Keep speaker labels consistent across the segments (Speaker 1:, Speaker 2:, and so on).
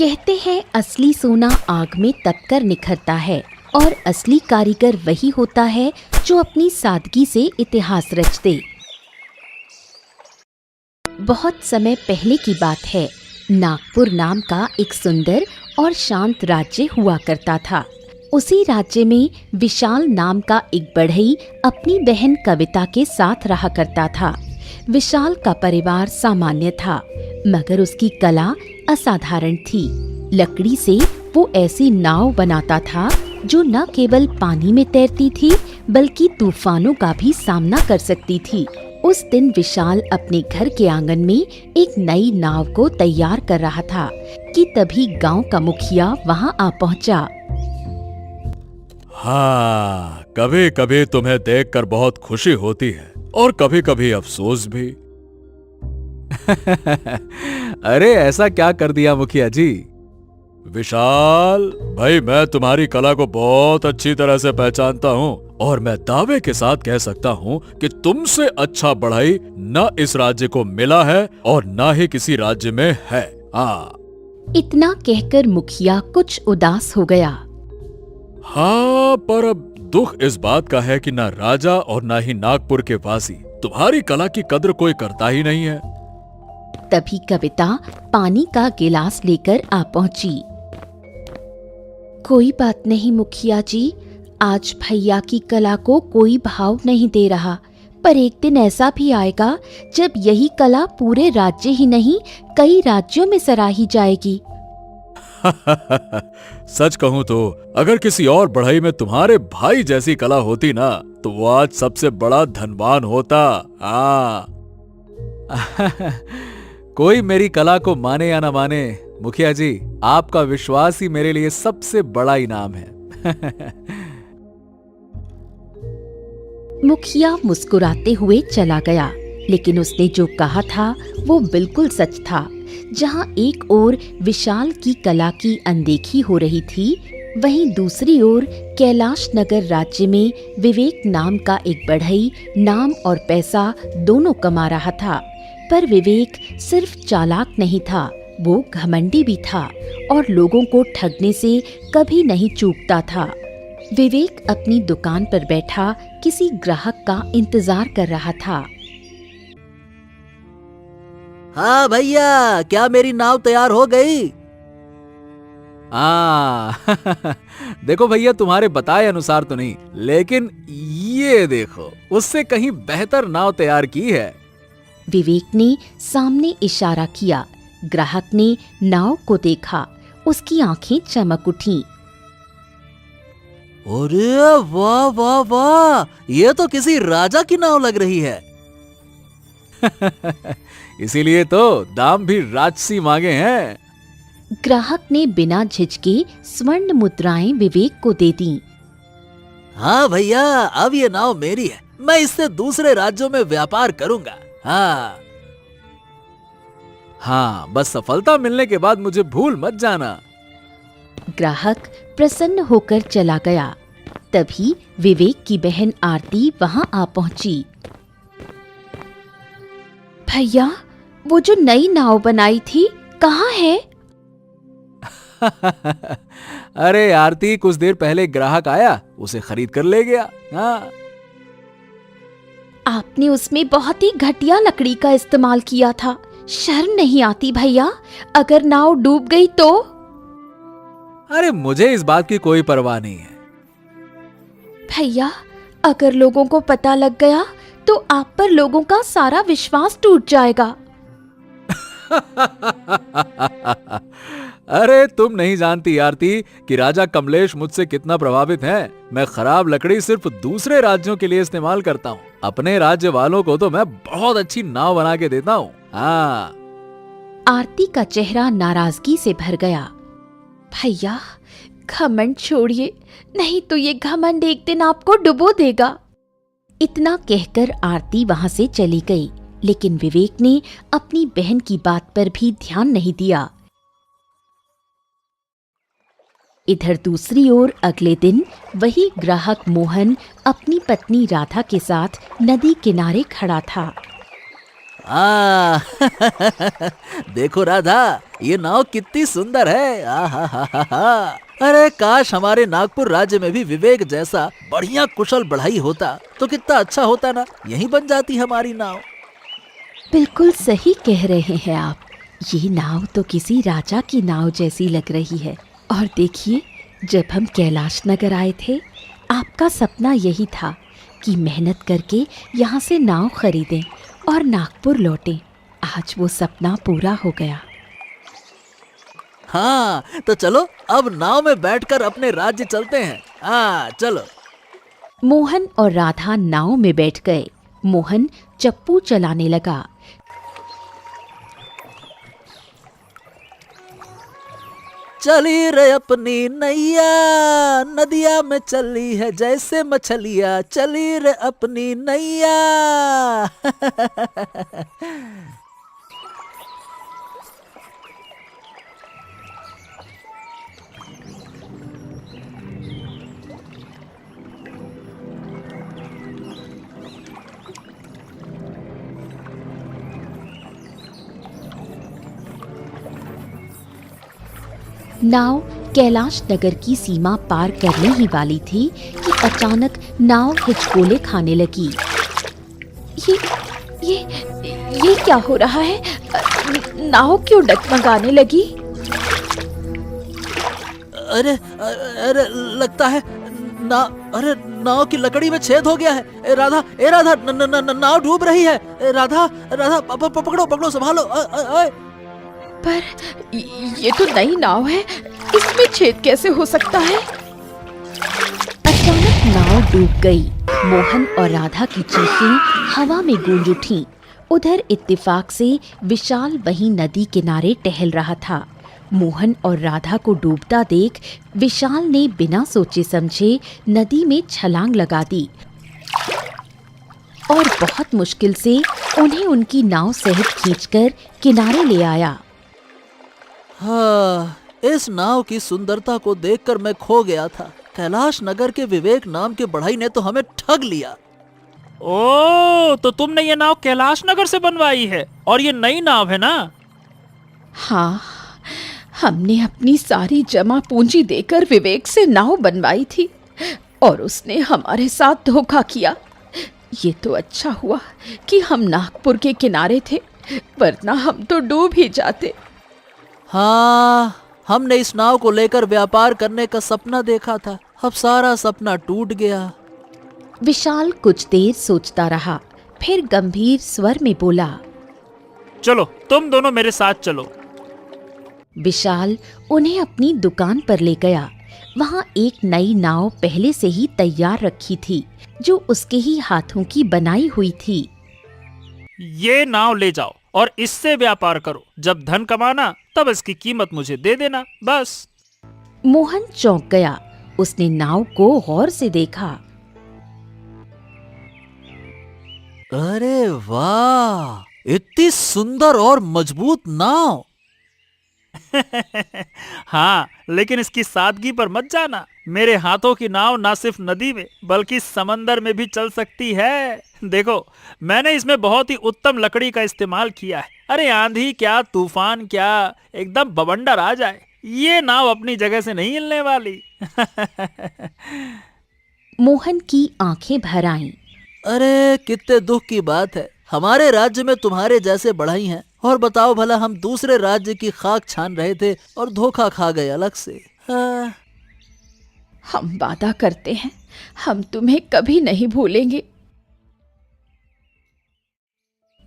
Speaker 1: कहते हैं असली सोना आग में तपकर निखरता है और असली कारीगर वही होता है जो अपनी सादगी से इतिहास रच दे। बहुत समय पहले की बात है। नागपुर नाम का एक सुंदर और शांत राज्य हुआ करता था। उसी राज्य में विशाल नाम का एक बढ़ई अपनी बहन कविता के साथ रहा करता था। विशाल का परिवार सामान्य था, मगर उसकी कला असाधारण थी। लकड़ी से वो ऐसी नाव बनाता था जो न केवल पानी में तैरती थी बल्कि तूफानों का भी सामना कर सकती थी। उस दिन विशाल अपने घर के आंगन में एक नई नाव को तैयार कर रहा था कि तभी गांव का मुखिया वहां आ पहुंचा।
Speaker 2: हाँ, कभी कभी तुम्हें देखकर बहुत खुशी होती है और कभी कभी अफसोस भी।
Speaker 3: अरे ऐसा क्या कर दिया मुखिया जी?
Speaker 2: विशाल भाई, मैं तुम्हारी कला को बहुत अच्छी तरह से पहचानता हूँ और मैं दावे के साथ कह सकता हूँ कि तुमसे अच्छा बढ़ई न इस राज्य को मिला है और न ही किसी राज्य में है। हाँ।
Speaker 1: इतना कहकर मुखिया कुछ उदास हो गया।
Speaker 2: हाँ, पर अब दुख इस बात का है कि न राजा और न ही नागपुर के वासी तुम्हारी कला की कद्र कोई करता ही नहीं है।
Speaker 1: तभी कविता पानी का गिलास लेकर आ पहुंची। कोई बात नहीं मुखिया जी, आज भैया की कला को कोई भाव नहीं दे रहा, पर एक दिन ऐसा भी आएगा जब यही कला पूरे राज्य ही नहीं कई राज्यों में सराही जाएगी।
Speaker 2: सच कहूं तो अगर किसी और बढ़ई में तुम्हारे भाई जैसी कला होती ना तो वो आज सबसे बड़ा धनवान होता। हाँ।
Speaker 3: कोई मेरी कला को माने या ना माने, मुखिया जी आपका विश्वास ही मेरे लिए सबसे बड़ा इनाम है।
Speaker 1: मुखिया मुस्कुराते हुए चला गया, लेकिन उसने जो कहा था वो बिल्कुल सच था। जहां एक ओर विशाल की कला की अनदेखी हो रही थी, वहीं दूसरी ओर कैलाश नगर राज्य में विवेक नाम का एक बढ़ई नाम और पैसा दोनों कमा रहा था। पर विवेक सिर्फ चालाक नहीं था, वो घमंडी भी था और लोगों को ठगने से कभी नहीं चूकता था। विवेक अपनी दुकान पर बैठा किसी ग्राहक का इंतजार कर रहा था।
Speaker 4: हाँ भैया, क्या मेरी नाव तैयार हो गई?
Speaker 3: देखो भैया, तुम्हारे बताए अनुसार तो नहीं, लेकिन ये देखो, उससे कहीं बेहतर नाव तैयार की है।
Speaker 1: विवेक ने सामने इशारा किया। ग्राहक ने नाव को देखा, उसकी आंखें चमक उठीं।
Speaker 4: अरे वाह वाह वाह, ये तो किसी राजा की नाव लग रही है।
Speaker 3: इसीलिए तो दाम भी राजसी मांगे हैं।
Speaker 1: ग्राहक ने बिना झिझके स्वर्ण मुद्राएं विवेक को दे दी।
Speaker 4: हाँ भैया, अब ये नाव मेरी है, मैं इससे दूसरे राज्यों में व्यापार करूंगा।
Speaker 3: हाँ, बस सफलता मिलने के बाद मुझे भूल मत जाना।
Speaker 1: ग्राहक प्रसन्न होकर चला गया। तभी विवेक की बहन आरती वहां आ पहुंची। भैया, वो जो नई नाव बनाई थी कहाँ है?
Speaker 3: अरे आरती, कुछ देर पहले ग्राहक आया, उसे खरीद कर ले गया। हाँ।
Speaker 1: आपने उसमें बहुत ही घटिया लकड़ी का इस्तेमाल किया था। शर्म नहीं आती भैया? अगर नाव डूब गई तो?
Speaker 3: अरे मुझे इस बात की कोई परवाह नहीं है।
Speaker 1: भैया, अगर लोगों को पता लग गया तो आप पर लोगों का सारा विश्वास टूट जाएगा।
Speaker 3: अरे तुम नहीं जानती आरती कि राजा कमलेश मुझसे कितना प्रभावित है। मैं खराब लकड़ी सिर्फ दूसरे राज्यों के लिए इस्तेमाल करता हूँ, अपने राज्य वालों को तो मैं बहुत अच्छी नाव बना के देता हूँ। हाँ।
Speaker 1: आरती का चेहरा नाराजगी से भर गया। भैया, घमंड छोड़िए, नहीं तो ये घमंड एक दिन आपको डुबो देगा। इतना कहकर आरती वहां से चली गई, लेकिन विवेक ने अपनी बहन की बात पर भी ध्यान नहीं दिया। इधर दूसरी ओर अगले दिन वही ग्राहक मोहन अपनी पत्नी राधा के साथ नदी किनारे खड़ा था।
Speaker 4: आ देखो राधा, ये नाव कितनी सुंदर है। आहा। अरे काश हमारे नागपुर राज्य में भी विवेक जैसा बढ़िया कुशल बढ़ाई होता तो कितना अच्छा होता ना। यहीं बन जाती हमारी नाव।
Speaker 1: बिल्कुल सही कह रहे हैं आप। ये नाव तो किसी राजा की नाव जैसी लग रही है। और देखिए, जब हम कैलाश नगर आए थे, आपका सपना यही था कि मेहनत करके यहाँ से नाव खरीदें और नागपुर लौटें। आज वो सपना पूरा हो गया।
Speaker 4: हाँ, तो चलो अब नाव में बैठकर अपने राज्य चलते हैं। हाँ चलो।
Speaker 1: मोहन और राधा नाव में बैठ गए। मोहन चप्पू चलाने लगा।
Speaker 4: चली रे अपनी नैया, नदिया में चली है जैसे मछलिया। चली रे अपनी नैया।
Speaker 1: नाव कैलाश नगर की सीमा पार करने ही वाली थी कि अचानक नाव हिचकोले खाने लगी। ये क्या हो रहा है? नाव क्यों डगमगाने लगी?
Speaker 4: अरे लगता है अरे नाव की लकड़ी में छेद हो गया है। ए राधा, नाव डूब रही है। राधा, पकड़ो, संभालो।
Speaker 1: पर ये तो नई नाव है, इसमें छेद कैसे हो सकता है? अचानक नाव डूब गई। मोहन और राधा की चीखें हवा में गूंज उठीं। उधर इत्तेफाक से विशाल वहीं नदी किनारे टहल रहा था। मोहन और राधा को डूबता देख विशाल ने बिना सोचे समझे नदी में छलांग लगा दी और बहुत मुश्किल से उन्हें उनकी नाव सहित खींचकर किनारे ले आया।
Speaker 4: हाँ, इस नाव की सुंदरता को देखकर मैं खो गया था। कैलाश नगर के विवेक नाम के बढ़ई ने तो हमें ठग लिया।
Speaker 3: ओ, तो तुमने ये नाव कैलाश नगर से बनवाई है और ये नई नाव है ना?
Speaker 1: हाँ, हमने अपनी सारी जमा पूंजी देकर विवेक से नाव बनवाई थी और उसने हमारे साथ धोखा किया। ये तो अच्छा हुआ कि हम नागपुर के किनारे थे, वरना हम तो डूब ही जाते।
Speaker 4: हाँ, हमने इस नाव को लेकर व्यापार करने का सपना देखा था। अब सारा सपना टूट गया।
Speaker 1: विशाल कुछ देर सोचता रहा, फिर गंभीर स्वर में बोला,
Speaker 3: चलो तुम दोनों मेरे साथ चलो।
Speaker 1: विशाल उन्हें अपनी दुकान पर ले गया। वहाँ एक नई नाव पहले से ही तैयार रखी थी, जो उसके ही हाथों की बनाई हुई थी।
Speaker 3: ये नाव ले जाओ और इससे व्यापार करो। जब धन कमाना तब इसकी कीमत मुझे दे देना, बस।
Speaker 1: मोहन चौंक गया। उसने नाव को गौर से देखा।
Speaker 4: अरे वाह, इतनी सुंदर और मजबूत नाव।
Speaker 3: हाँ, लेकिन इसकी सादगी पर मत जाना। मेरे हाथों की नाव ना सिर्फ नदी में बल्कि समंदर में भी चल सकती है। देखो, मैंने इसमें बहुत ही उत्तम लकड़ी का इस्तेमाल किया है। अरे आंधी क्या, तूफान क्या, एकदम बवंडर आ जाए, ये नाव अपनी जगह से नहीं हिलने वाली।
Speaker 1: मोहन की आंखें भर आईं।
Speaker 4: अरे कितने दुख की बात है, हमारे राज्य में तुम्हारे जैसे बढ़ई हैं। और बताओ भला, हम दूसरे राज्य की खाक छान रहे थे और धोखा खा गए अलग से।
Speaker 1: हम वादा करते हैं, हम तुम्हें कभी नहीं भूलेंगे।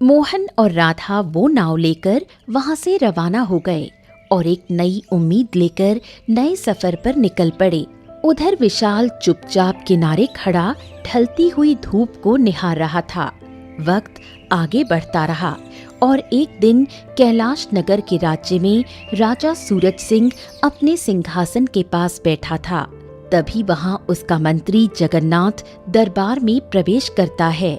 Speaker 1: मोहन और राधा वो नाव लेकर वहां से रवाना हो गए और एक नई उम्मीद लेकर नए सफर पर निकल पड़े। उधर विशाल चुपचाप किनारे खड़ा ढलती हुई धूप को निहार रहा था। वक्त आगे बढ़ता रहा और एक दिन कैलाश नगर के राज्य में राजा सूरज सिंह अपने सिंहासन के पास बैठा था। तभी वहां उसका मंत्री जगन्नाथ दरबार में प्रवेश करता है।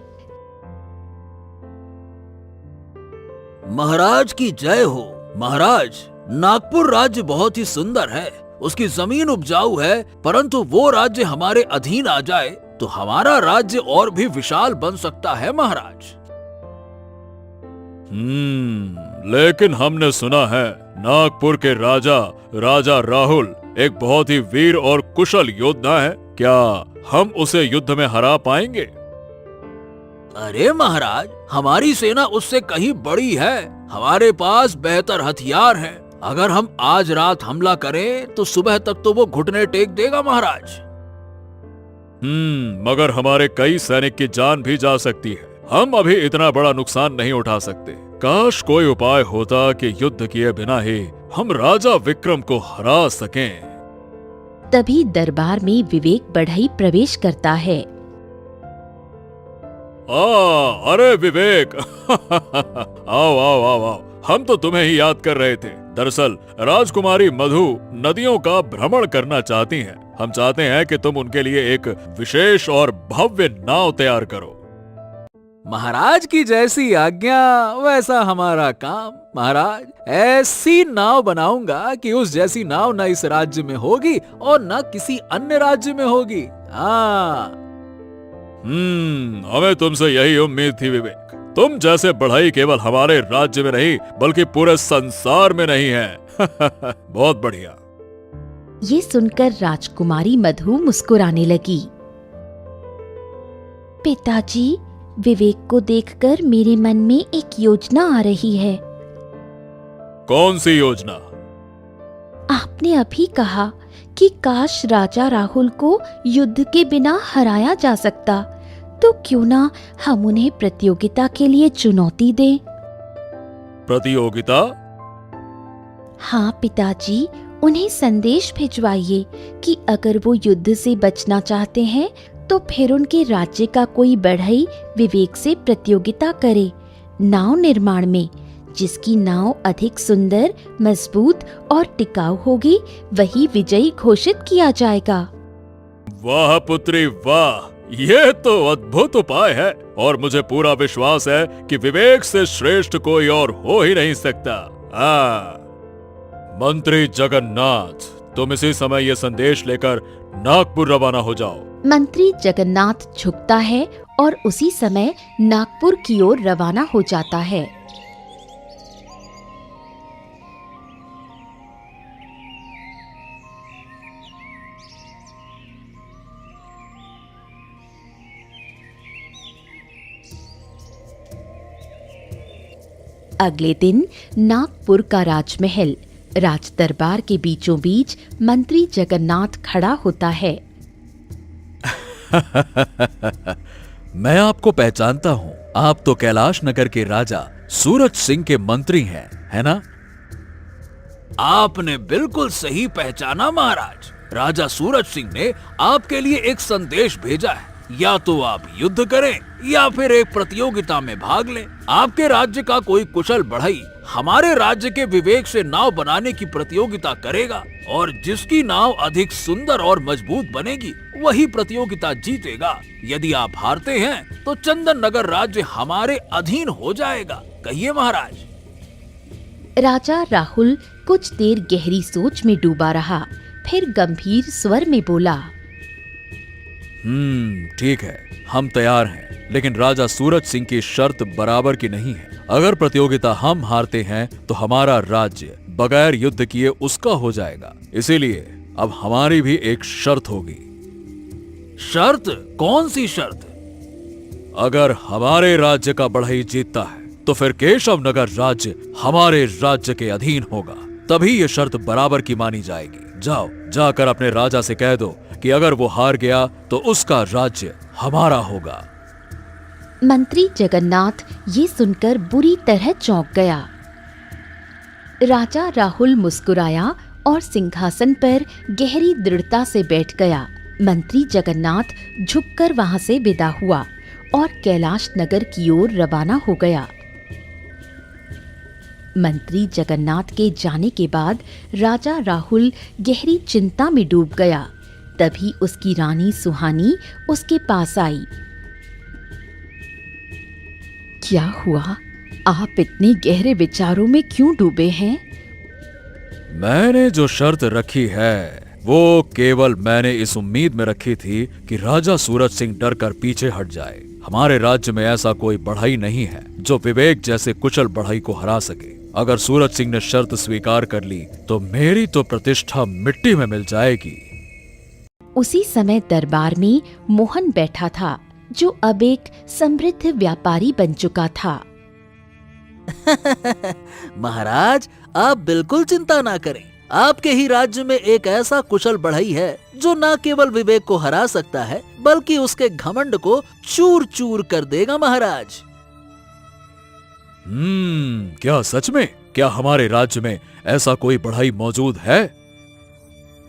Speaker 4: महाराज की जय हो। महाराज, नागपुर राज्य बहुत ही सुंदर है। उसकी जमीन उपजाऊ है, परंतु वो राज्य हमारे अधीन आ जाए तो हमारा राज्य और भी विशाल बन सकता है। महाराज,
Speaker 2: लेकिन हमने सुना है नागपुर के राजा राजा राहुल एक बहुत ही वीर और कुशल योद्धा है। क्या हम उसे युद्ध में हरा पाएंगे?
Speaker 4: अरे महाराज, हमारी सेना उससे कहीं बड़ी है। हमारे पास बेहतर हथियार हैं। अगर हम आज रात हमला करें तो सुबह तक तो वो घुटने टेक देगा महाराज।
Speaker 2: मगर हमारे कई सैनिक की जान भी जा सकती है। हम अभी इतना बड़ा नुकसान नहीं उठा सकते। काश कोई उपाय होता कि युद्ध किए बिना ही हम राजा विक्रम को हरा सकें।
Speaker 1: तभी दरबार में विवेक बढ़ई प्रवेश करता है।
Speaker 2: अरे विवेक आओ आओ आओ आओ, हम तो तुम्हें ही याद कर रहे थे। दरअसल राजकुमारी मधु नदियों का भ्रमण करना चाहती हैं। हम चाहते हैं कि तुम उनके लिए एक विशेष और भव्य नाव तैयार करो।
Speaker 3: महाराज की जैसी आज्ञा वैसा हमारा काम। महाराज, ऐसी नाव बनाऊंगा कि उस जैसी नाव न इस राज्य में होगी और न किसी अन्य राज्य में होगी।
Speaker 2: हमें तुमसे यही उम्मीद थी विवेक। तुम जैसे बढ़ई केवल हमारे राज्य में नहीं बल्कि पूरे संसार में नहीं है। बहुत बढ़िया।
Speaker 1: ये सुनकर राजकुमारी मधु मुस्कुराने लगी। पिताजी, विवेक को देखकर मेरे मन में एक योजना आ रही है।
Speaker 2: कौन सी योजना?
Speaker 1: आपने अभी कहा कि काश राजा राहुल को युद्ध के बिना हराया जा सकता, तो क्यों ना हम उन्हें प्रतियोगिता के लिए चुनौती दें।
Speaker 2: प्रतियोगिता?
Speaker 1: हाँ पिताजी, उन्हें संदेश भिजवाइए कि अगर वो युद्ध से बचना चाहते हैं तो फिर उनके राज्य का कोई बढ़ई विवेक से प्रतियोगिता करे नाव निर्माण में। जिसकी नाव अधिक सुंदर, मजबूत और टिकाऊ होगी वही विजयी घोषित किया जाएगा।
Speaker 2: वाह पुत्री वाह, ये तो अद्भुत उपाय है और मुझे पूरा विश्वास है कि विवेक से श्रेष्ठ कोई और हो ही नहीं सकता। मंत्री जगन्नाथ, तुम इसी समय ये संदेश लेकर नागपुर रवाना हो जाओ।
Speaker 1: मंत्री जगन्नाथ झुकता है और उसी समय नागपुर की ओर रवाना हो जाता है। अगले दिन नागपुर का राजमहल, राज दरबार के बीचों बीच मंत्री जगन्नाथ खड़ा होता है।
Speaker 3: मैं आपको पहचानता हूँ। आप तो कैलाश नगर के राजा सूरज सिंह के मंत्री हैं, है ना?
Speaker 4: आपने बिल्कुल सही पहचाना महाराज। राजा सूरज सिंह ने आपके लिए एक संदेश भेजा है। या तो आप युद्ध करें या फिर एक प्रतियोगिता में भाग लें। आपके राज्य का कोई कुशल बढ़ई हमारे राज्य के विवेक से नाव बनाने की प्रतियोगिता करेगा और जिसकी नाव अधिक सुंदर और मजबूत बनेगी वही प्रतियोगिता जीतेगा। यदि आप हारते हैं तो चंदन नगर राज्य हमारे अधीन हो जाएगा। कहिए महाराज।
Speaker 1: राजा राहुल कुछ देर गहरी सोच में डूबा रहा, फिर गंभीर स्वर में बोला,
Speaker 3: ठीक है, हम तैयार हैं, लेकिन राजा सूरज सिंह की शर्त बराबर की नहीं है। अगर प्रतियोगिता हम हारते हैं तो हमारा राज्य बगैर युद्ध किए उसका हो जाएगा। इसीलिए अब हमारी भी एक शर्त होगी।
Speaker 4: शर्त? कौन सी शर्त?
Speaker 3: अगर हमारे राज्य का बढ़ई जीतता है तो फिर केशव नगर राज्य हमारे राज्य के अधीन होगा। तभी ये शर्त बराबर की मानी जाएगी। जाओ, जाकर अपने राजा से कह दो कि अगर वो हार गया तो उसका राज्य हमारा होगा।
Speaker 1: मंत्री जगन्नाथ ये सुनकर बुरी तरह चौंक गया। राजा राहुल मुस्कुराया और सिंहासन पर गहरी दृढ़ता से बैठ गया। मंत्री जगन्नाथ झुककर वहां से विदा हुआ और कैलाश नगर की ओर रवाना हो गया। मंत्री जगन्नाथ के जाने के बाद राजा राहुल गहरी चिंता में डूब गया। तभी उसकी रानी सुहानी उसके पास आई। क्या हुआ? आप इतने गहरे विचारों में क्यों डूबे हैं?
Speaker 3: मैंने जो शर्त रखी है वो केवल मैंने इस उम्मीद में रखी थी कि राजा सूरज सिंह डर कर पीछे हट जाए।
Speaker 2: हमारे राज्य में ऐसा कोई बढ़ई नहीं है जो विवेक जैसे कुशल बढ़ई को हरा सके। अगर सूरज सिंह ने शर्त स्वीकार कर ली तो मेरी तो प्रतिष्ठा मिट्टी में मिल जाएगी।
Speaker 1: उसी समय दरबार में मोहन बैठा था, जो अब एक समृद्ध व्यापारी बन चुका था।
Speaker 4: महाराज, आप बिल्कुल चिंता ना करें। आपके ही राज्य में एक ऐसा कुशल बढ़ई है जो न केवल विवेक को हरा सकता है बल्कि उसके घमंड को चूर चूर कर देगा महाराज।
Speaker 2: क्या सच में? क्या हमारे राज्य में ऐसा कोई बढ़ई मौजूद है?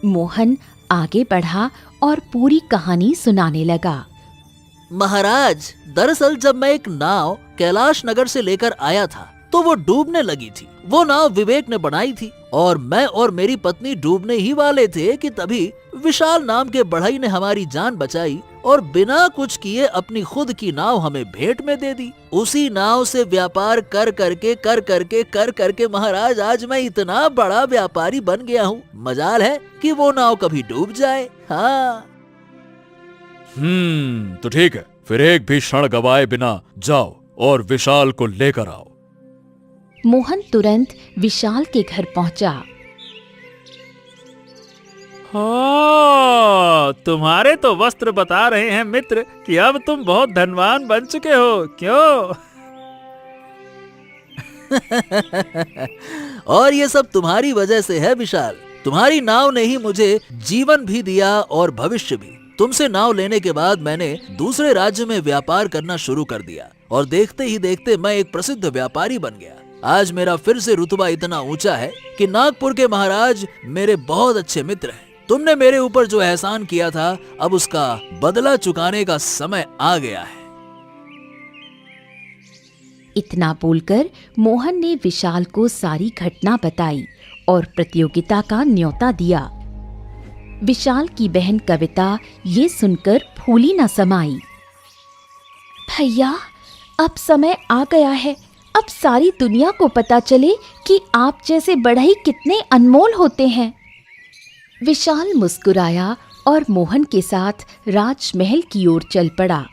Speaker 1: मोहन आगे बढ़ा और पूरी कहानी सुनाने लगा।
Speaker 4: महाराज, दरअसल जब मैं एक नाव कैलाश नगर से लेकर आया था तो वो डूबने लगी थी। वो नाव विवेक ने बनाई थी और मैं और मेरी पत्नी डूबने ही वाले थे कि तभी विशाल नाम के बढ़ई ने हमारी जान बचाई और बिना कुछ किए अपनी खुद की नाव हमें भेंट में दे दी। उसी नाव से व्यापार कर करके महाराज, आज मैं इतना बड़ा व्यापारी बन गया हूँ। मजाल है कि वो नाव कभी डूब जाए। हाँ।
Speaker 2: तो ठीक है, फिर एक भी क्षण गवाए बिना जाओ और विशाल को लेकर आओ।
Speaker 1: मोहन तुरंत विशाल के घर पहुंचा।
Speaker 3: हाँ, तुम्हारे तो वस्त्र बता रहे हैं मित्र कि अब तुम बहुत धनवान बन चुके हो, क्यों?
Speaker 4: और ये सब तुम्हारी वजह से है विशाल। तुम्हारी नाव ने ही मुझे जीवन भी दिया और भविष्य भी। तुमसे नाव लेने के बाद मैंने दूसरे राज्य में व्यापार करना शुरू कर दिया और देखते ही देखते मैं एक प्रसिद्ध व्यापारी बन गया। आज मेरा फिर से रुतबा इतना ऊंचा है कि नागपुर के महाराज मेरे बहुत अच्छे मित्र हैं। तुमने मेरे ऊपर जो एहसान किया था, अब उसका बदला चुकाने का समय आ गया है।
Speaker 1: इतना बोलकर मोहन ने विशाल को सारी घटना बताई और प्रतियोगिता का न्योता दिया। विशाल की बहन कविता ये सुनकर फूली न समाई। भैया, अब समय आ गया है। अब सारी दुनिया को पता चले कि आप जैसे बढ़ई कितने अनमोल होते हैं। विशाल मुस्कुराया और मोहन के साथ राजमहल की ओर चल पड़ा।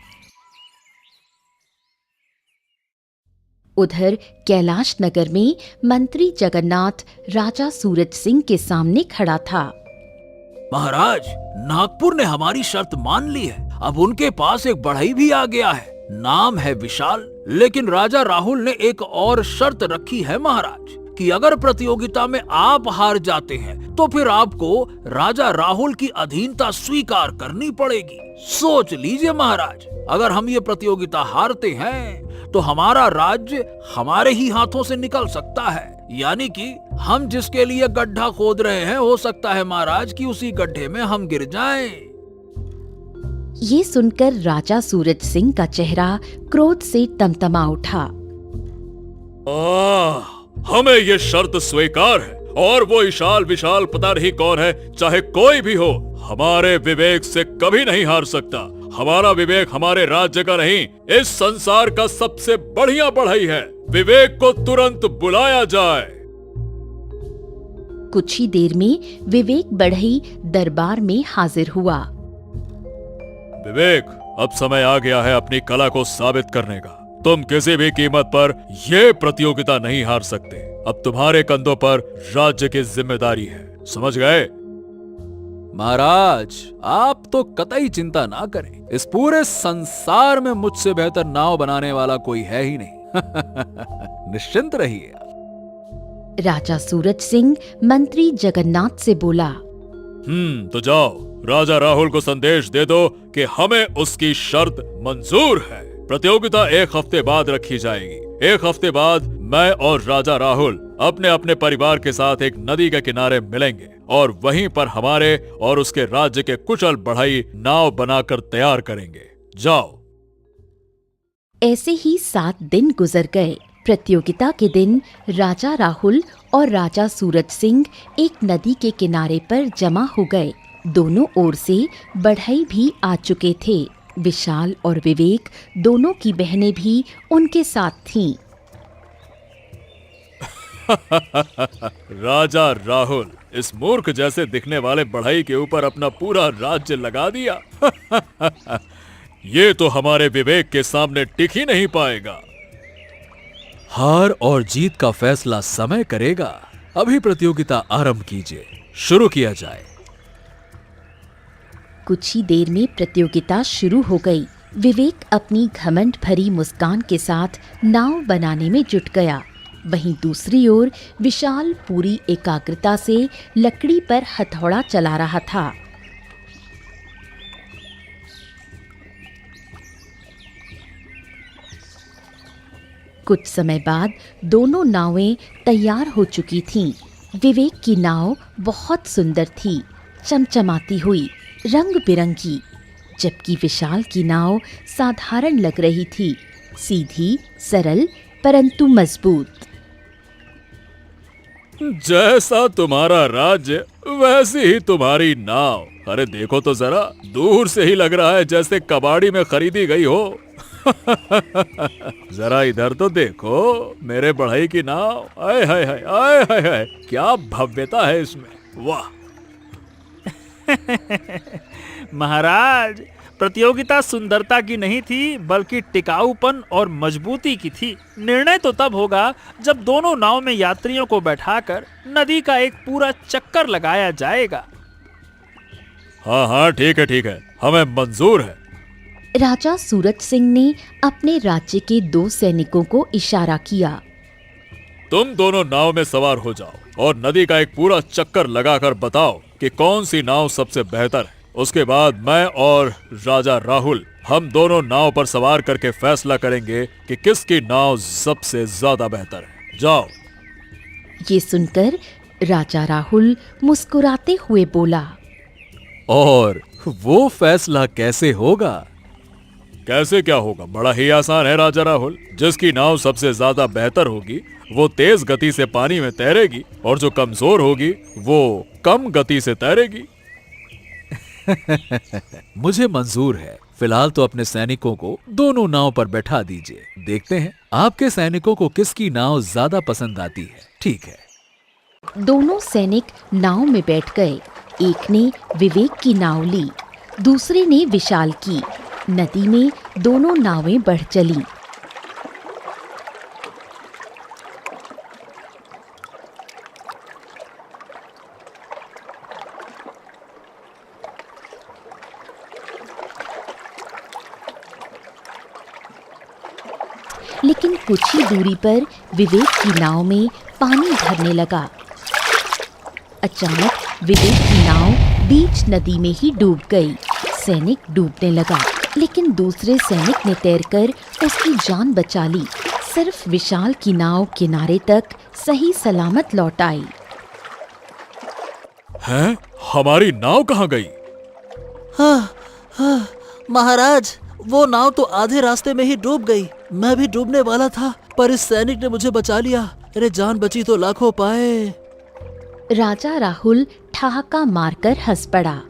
Speaker 1: उधर कैलाश नगर में मंत्री जगन्नाथ राजा सूरज सिंह के सामने खड़ा था।
Speaker 3: महाराज, नागपुर ने हमारी शर्त मान ली है। अब उनके पास एक बढ़ई भी आ गया है। नाम है विशाल, लेकिन राजा राहुल ने एक और शर्त रखी है महाराज कि अगर प्रतियोगिता में आप हार जाते हैं तो फिर आपको राजा राहुल की अधीनता स्वीकार करनी पड़ेगी। सोच लीजिए महाराज, अगर हम ये प्रतियोगिता हारते हैं तो हमारा राज्य हमारे ही हाथों से निकल सकता है। यानी कि हम जिसके लिए गड्ढा खोद रहे हैं, हो सकता है महाराज कि उसी गड्ढे में हम गिर जाएं।
Speaker 1: ये सुनकर राजा सूरज सिंह का चेहरा क्रोध से तमतमा उठा।
Speaker 2: हमें ये शर्त स्वीकार है और वो विशाल पता नहीं कौन है, चाहे कोई भी हो, हमारे विवेक से कभी नहीं हार सकता। हमारा विवेक हमारे राज्य का नहीं, इस संसार का सबसे बढ़िया बढ़ई है। विवेक को तुरंत बुलाया जाए।
Speaker 1: कुछ ही देर में विवेक बढ़ई दरबार में हाजिर हुआ।
Speaker 2: विवेक, अब समय आ गया है अपनी कला को साबित करने का। तुम किसी भी कीमत पर यह प्रतियोगिता नहीं हार सकते। अब तुम्हारे कंधों पर राज्य की जिम्मेदारी है, समझ गए?
Speaker 3: महाराज, आप तो कतई चिंता ना करें। इस पूरे संसार में मुझसे बेहतर नाव बनाने वाला कोई है ही नहीं। निश्चिंत रहिए।
Speaker 1: राजा सूरज सिंह मंत्री जगन्नाथ से बोला।
Speaker 2: तो जाओ, राजा राहुल को संदेश दे दो कि हमें उसकी शर्त मंजूर है। प्रतियोगिता एक हफ्ते बाद रखी जाएगी। एक हफ्ते बाद मैं और राजा राहुल अपने अपने परिवार के साथ एक नदी के किनारे मिलेंगे और वहीं पर हमारे और उसके राज्य के कुशल बढ़ई नाव बनाकर तैयार करेंगे। जाओ।
Speaker 1: ऐसे ही 7 दिन गुजर गए। प्रतियोगिता के दिन राजा राहुल और राजा सूरज सिंह एक नदी के किनारे पर जमा हो गए। दोनों ओर से बढ़ई भी आ चुके थे। विशाल और विवेक दोनों की बहनें भी उनके साथ थीं।
Speaker 2: राजा राहुल, इस मूर्ख जैसे दिखने वाले बढ़ई के ऊपर अपना पूरा राज्य लगा दिया। ये तो हमारे विवेक के सामने टिक ही नहीं पाएगा।
Speaker 3: हार और जीत का फैसला समय करेगा। अभी प्रतियोगिता आरंभ कीजिए, शुरू किया जाए।
Speaker 1: कुछ ही देर में प्रतियोगिता शुरू हो गई। विवेक अपनी घमंड भरी मुस्कान के साथ नाव बनाने में जुट गया। वहीं दूसरी ओर विशाल पूरी एकाग्रता से लकड़ी पर हथौड़ा चला रहा था। कुछ समय बाद दोनों नावें तैयार हो चुकी थीं। विवेक की नाव बहुत सुंदर थी, चमचमाती हुई, रंग बिरंगी, जबकि विशाल की नाव साधारण लग रही थी, सीधी, सरल परंतु मजबूत।
Speaker 2: जैसा तुम्हारा राज्य वैसी ही तुम्हारी नाव। अरे देखो तो जरा, दूर से ही लग रहा है जैसे कबाड़ी में खरीदी गई हो। जरा इधर तो देखो, मेरे बढ़ई की नाव। आय हाय हाय, आय हाय हाय, क्या भव्यता है इसमें, वाह।
Speaker 5: महाराज, प्रतियोगिता सुंदरता की नहीं थी बल्कि टिकाऊपन और मजबूती की थी। निर्णय तो तब होगा जब दोनों नाव में यात्रियों को बैठाकर नदी का एक पूरा चक्कर लगाया जाएगा।
Speaker 2: हाँ हाँ, ठीक है, हमें मंजूर है।
Speaker 1: राजा सूरज सिंह ने अपने राज्य के 2 सैनिकों को इशारा किया।
Speaker 2: तुम दोनों नाव में सवार हो जाओ और नदी का एक पूरा चक्कर लगाकर बताओ कि कौन सी नाव सबसे बेहतर है। उसके बाद मैं और राजा राहुल हम दोनों नाव पर सवार करके फैसला करेंगे कि किसकी नाव सबसे ज्यादा बेहतर है। जाओ।
Speaker 1: ये सुनकर राजा राहुल मुस्कुराते हुए बोला,
Speaker 3: और वो फैसला कैसे होगा?
Speaker 2: कैसे क्या होगा, बड़ा ही आसान है राजा राहुल। जिसकी नाव सबसे ज्यादा बेहतर होगी वो तेज गति से पानी में तैरेगी और जो कमजोर होगी वो कम गति से तैरेगी।
Speaker 3: मुझे मंजूर है। फिलहाल तो अपने सैनिकों को दोनों नाव पर बैठा दीजिए। देखते हैं आपके सैनिकों को किसकी नाव ज्यादा पसंद आती है। ठीक है।
Speaker 1: दोनों सैनिक नाव में बैठ गए। एक ने विवेक की नाव ली, दूसरे ने विशाल की। नदी में दोनों नावें बढ़ चलीं। लेकिन कुछ ही दूरी पर विवेक की नाव में पानी भरने लगा। अचानक विवेक की नाव बीच नदी में ही डूब गई। सैनिक डूबने लगा, लेकिन दूसरे सैनिक ने तैरकर उसकी जान बचा ली। सिर्फ विशाल की नाव किनारे तक सही सलामत लौट आई।
Speaker 2: हैं? हमारी नाव कहाँ गई?
Speaker 4: महाराज, वो नाव तो आधे रास्ते में ही डूब गई। मैं भी डूबने वाला था, पर इस सैनिक ने मुझे बचा लिया। अरे जान बची तो लाखों पाए।
Speaker 1: राजा राहुल ठहाका मारकर हंस पड़ा।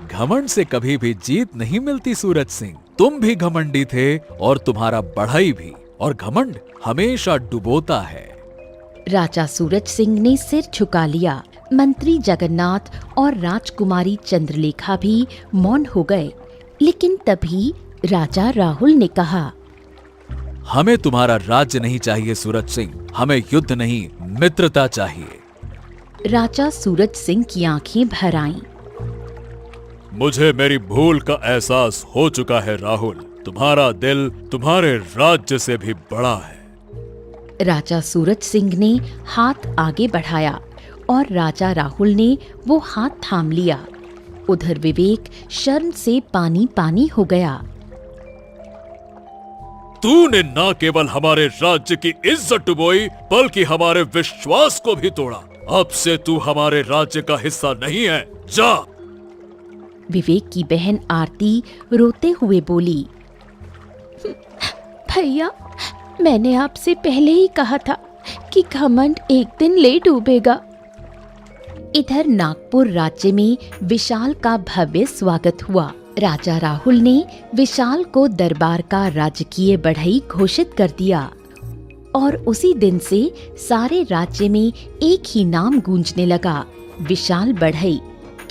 Speaker 3: घमंड से कभी भी जीत नहीं मिलती सूरज सिंह। तुम भी घमंडी थे और तुम्हारा बढ़ई भी, और घमंड हमेशा डुबोता है।
Speaker 1: राजा सूरज सिंह ने सिर झुका लिया। मंत्री जगन्नाथ और राजकुमारी चंद्रलेखा भी मौन हो गए। लेकिन तभी राजा राहुल ने कहा,
Speaker 3: हमें तुम्हारा राज्य नहीं चाहिए सूरज सिंह, हमें युद्ध नहीं मित्रता चाहिए।
Speaker 1: राजा सूरज सिंह की आंखें भर आईं।
Speaker 2: मुझे मेरी भूल का एहसास हो चुका है राहुल। तुम्हारा दिल तुम्हारे राज्य से भी बड़ा है।
Speaker 1: राजा सूरज सिंह ने हाथ आगे बढ़ाया और राजा राहुल ने वो हाथ थाम लिया। उधर विवेक शर्म से पानी पानी हो गया।
Speaker 2: तूने न केवल हमारे राज्य की इज्जत डुबोई बल्कि हमारे विश्वास को भी तोड़ा। अब से तू हमारे राज्य का हिस्सा नहीं है, जा।
Speaker 1: विवेक की बहन आरती रोते हुए बोली, भैया, मैंने आपसे पहले ही कहा था कि घमंड एक दिन ले डूबेगा। इधर नागपुर राज्य में विशाल का भव्य स्वागत हुआ। राजा राहुल ने विशाल को दरबार का राजकीय बढ़ई घोषित कर दिया और उसी दिन से सारे राज्य में एक ही नाम गूंजने लगा, विशाल बढ़ई।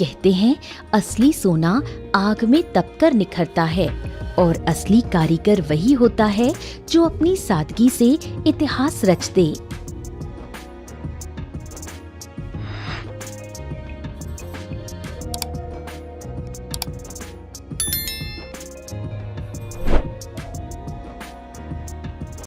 Speaker 1: कहते हैं असली सोना आग में तपकर निखरता है और असली कारीगर वही होता है जो अपनी सादगी से इतिहास रच दे।